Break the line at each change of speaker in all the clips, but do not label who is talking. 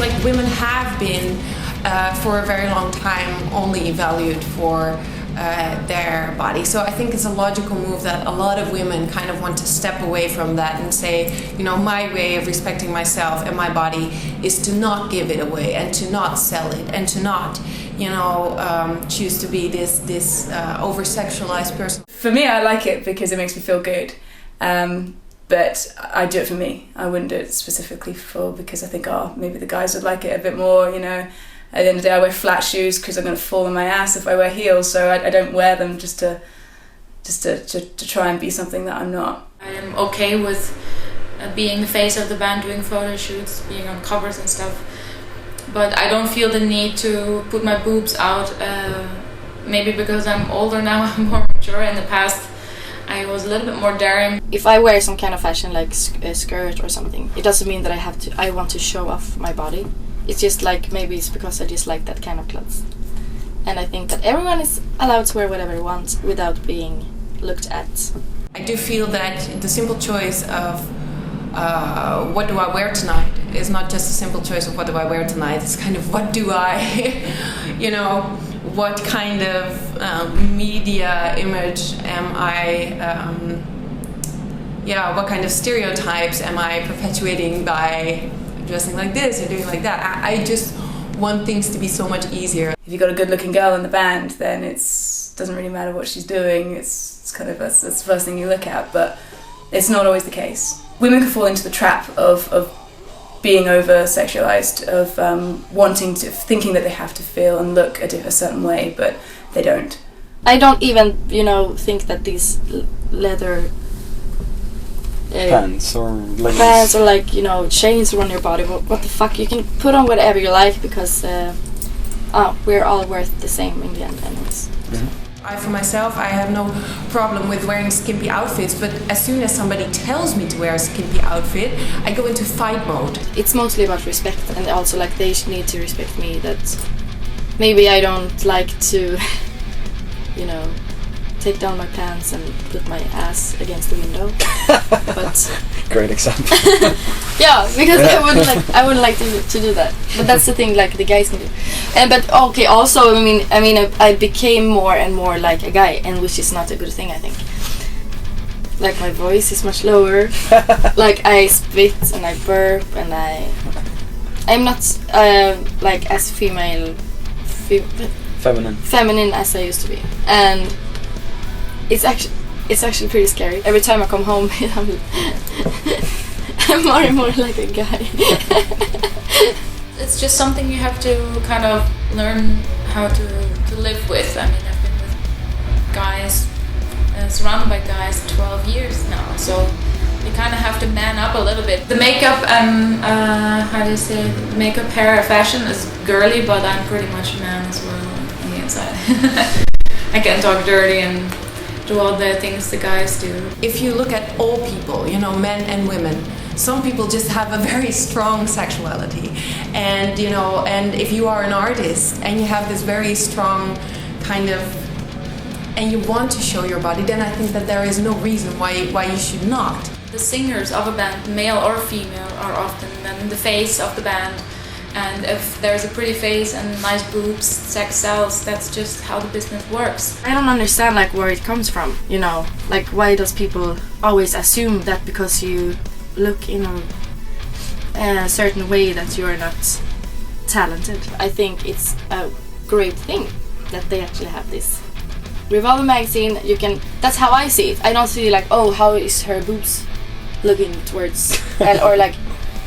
like women have been for a very long time only valued for their body. So I think it's a logical move that a lot of women kind of want to step away from that and say, you know, my way of respecting myself and my body is to not give it away and to not sell it and to not, you know, choose to be this over-sexualized person.
For me, I like it because it makes me feel good. But I do it for me. I wouldn't do it specifically because I think, oh, maybe the guys would like it a bit more, you know. At the end of the day, I wear flat shoes because I'm going to fall on my ass if I wear heels, so I don't wear them just to try and be something that I'm not.
I am okay with being the face of the band, doing photo shoots, being on covers and stuff, but I don't feel the need to put my boobs out, maybe because I'm older now, I'm more mature. In the past I was a little bit more daring.
If I wear some kind of fashion like a skirt or something, it doesn't mean that I want to show off my body. It's just like, maybe it's because I just like that kind of clothes. And I think that everyone is allowed to wear whatever they want without being looked at.
I do feel that the simple choice of what do I wear tonight is not just a simple choice of what do I wear tonight. It's kind of what do I, you know, what kind of media image am I, what kind of stereotypes am I perpetuating by dressing like this or doing like that. I just want things to be so much easier.
If you've got a good-looking girl in the band, then it doesn't really matter what she's doing. It's kind of that's the first thing you look at, but it's not always the case. Women can fall into the trap of being over-sexualized, of thinking that they have to feel and look a certain way, but they don't.
I don't even, you know, think that these leather
pants or leggings.
Pants or like, you know, chains around your body. What the fuck? You can put on whatever you like because we're all worth the same in the end. And it's
For myself, I have no problem with wearing skimpy outfits, but as soon as somebody tells me to wear a skimpy outfit, I go into fight mode.
It's mostly about respect, and also like they need to respect me, that maybe I don't like to, you know, take down my pants and put my ass against the window. But
great example.
yeah, because I wouldn't like to do that. But that's the thing, like the guys can do. But okay, also I mean I became more and more like a guy, and which is not a good thing, I think. Like my voice is much lower. Like I spit and I burp and I'm not like as feminine as I used to be, and it's actually pretty scary. Every time I come home, I'm more and more like a guy.
It's just something you have to kind of learn how to live with. I mean, I've been with guys, surrounded by guys 12 years now, so you kind of have to man up a little bit. The makeup and makeup, hair, fashion is girly, but I'm pretty much a man as well on the inside. I can talk dirty and do all the things the guys do.
If you look at all people, you know, men and women, some people just have a very strong sexuality, and you know, and if you are an artist and you have this very strong kind of, and you want to show your body, then I think that there is no reason why you should not.
The singers of a band, male or female, are often then the face of the band. And if there's a pretty face and nice boobs, sex sells. That's just how the business works.
I don't understand like where it comes from, you know, like why does people always assume that because you look in a certain way that you're not talented. I think it's a great thing that they actually have this. Revolver magazine, that's how I see it. I don't see like, oh, how is her boobs looking towards, or like,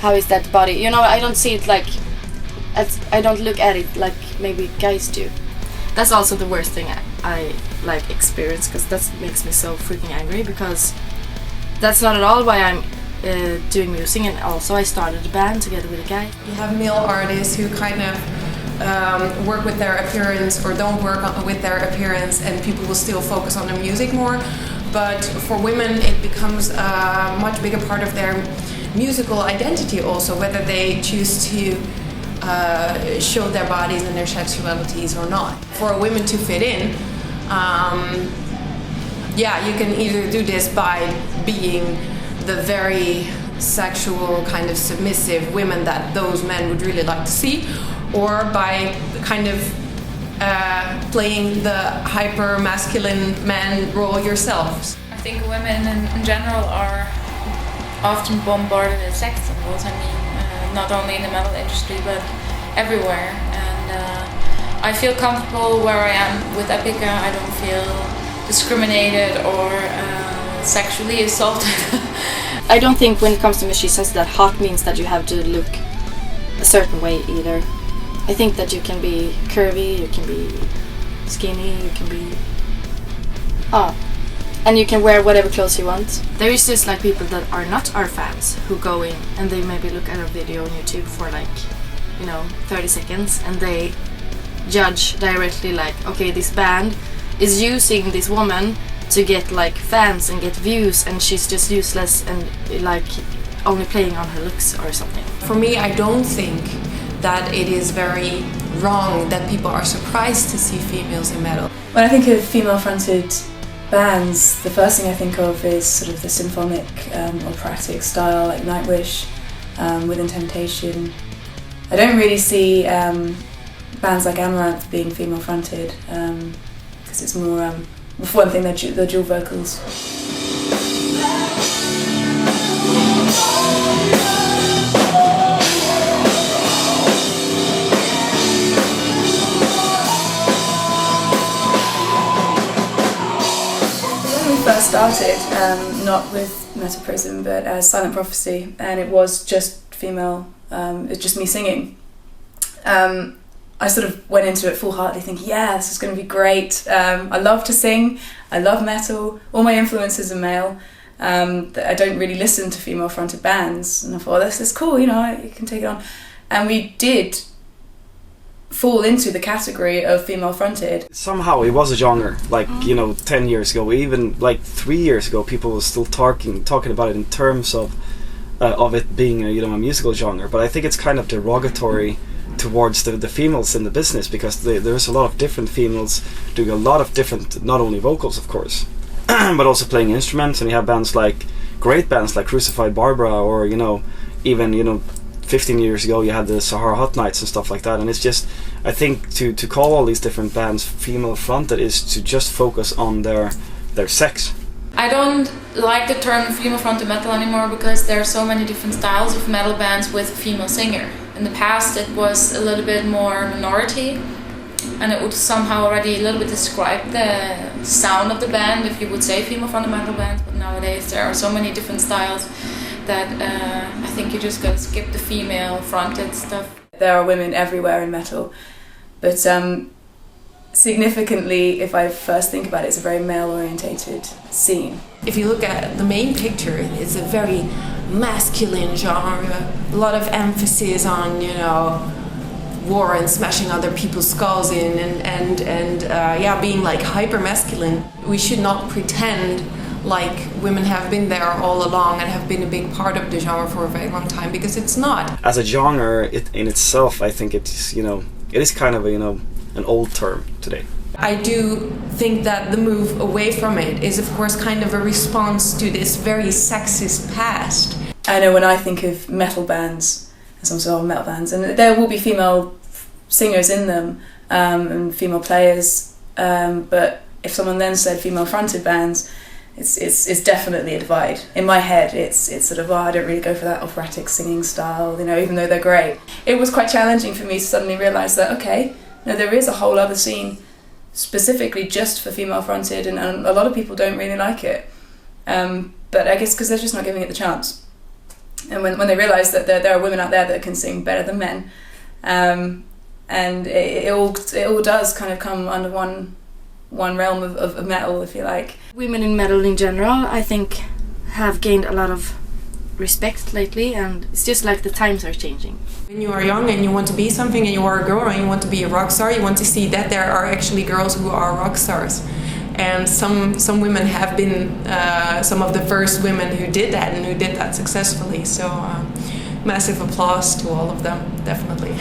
how is that body? You know, I don't see it like, I don't look at it like maybe guys do. That's also the worst thing I like experience, because that makes me so freaking angry, because that's not at all why I'm doing music. And also I started a band together with a guy.
You have male artists who kind of work with their appearance or don't work with their appearance, and people will still focus on the music more. But for women it becomes a much bigger part of their musical identity also, whether they choose to show their bodies and their sexualities or not. For women to fit in, you can either do this by being the very sexual, kind of submissive women that those men would really like to see, or by kind of playing the hyper masculine man role yourselves?
I think women in general are often bombarded with sex symbols. I mean, not only in the metal industry but everywhere. And I feel comfortable where I am with Epica. I don't feel discriminated or sexually assaulted.
I don't think when it comes to She Says that hot means that you have to look a certain way either. I think that you can be curvy, you can be skinny, you can be... and you can wear whatever clothes you want. There is just like people that are not our fans who go in and they maybe look at a video on YouTube for like, 30 seconds and they judge directly like, okay, this band is using this woman to get like fans and get views and she's just useless and like only playing on her looks or something.
For me, I don't think that it is very wrong that people are surprised to see females in metal.
When I think of female-fronted bands, the first thing I think of is sort of the symphonic operatic style, like Nightwish, Within Temptation. I don't really see bands like Amaranth being female-fronted because it's more, for one thing, they're dual vocals. First started, not with Meta Prism, but as Silent Prophecy, and it was just female, it's just me singing. I sort of went into it full-heartedly thinking, yeah, this is going to be great. I love to sing, I love metal, all my influences are male. I don't really listen to female-fronted bands, and I thought, this is cool, you can take it on. And we did fall into the category of female-fronted.
Somehow it was a genre, 10 years ago, even like 3 years ago, people were still talking about it in terms of it being a musical genre. But I think it's kind of derogatory towards the females in the business, because there's a lot of different females doing a lot of different, not only vocals of course, but also playing instruments. And you have great bands like Crucified Barbara, or even 15 years ago you had the Sahara Hot Nights and stuff like that. And it's just, I think to call all these different bands female fronted is to just focus on their sex.
I don't like the term female fronted metal anymore, because there are so many different styles of metal bands with a female singer. In the past it was a little bit more minority, and it would somehow already a little bit describe the sound of the band if you would say female fronted metal bands. But nowadays there are so many different styles that I think you just gotta skip the female-fronted stuff.
There are women everywhere in metal, but significantly, if I first think about it, it's a very male-orientated scene.
If you look at the main picture, it's a very masculine genre, a lot of emphasis on, war and smashing other people's skulls in and being like hyper-masculine. We should not pretend like women have been there all along and have been a big part of the genre for a very long time, because it's not.
As a genre in itself, I think it's, it is kind of an old term today.
I do think that the move away from it is of course kind of a response to this very sexist past.
I know when I think of metal bands, some sort of metal bands, and there will be female singers in them and female players, but if someone then said female fronted bands, it's definitely a divide. In my head, it's sort of, I don't really go for that operatic singing style, even though they're great. It was quite challenging for me to suddenly realise that, okay, no, there is a whole other scene specifically just for female fronted, and a lot of people don't really like it. But I guess because they're just not giving it the chance. And when they realise that there are women out there that can sing better than men, and it all does kind of come under one realm of metal, if you like.
Women in metal in general, I think, have gained a lot of respect lately, and it's just like the times are changing.
When you are young and you want to be something, and you are a girl and you want to be a rock star, you want to see that there are actually girls who are rock stars. And some women have been some of the first women who did that, and who did that successfully. So massive applause to all of them, definitely.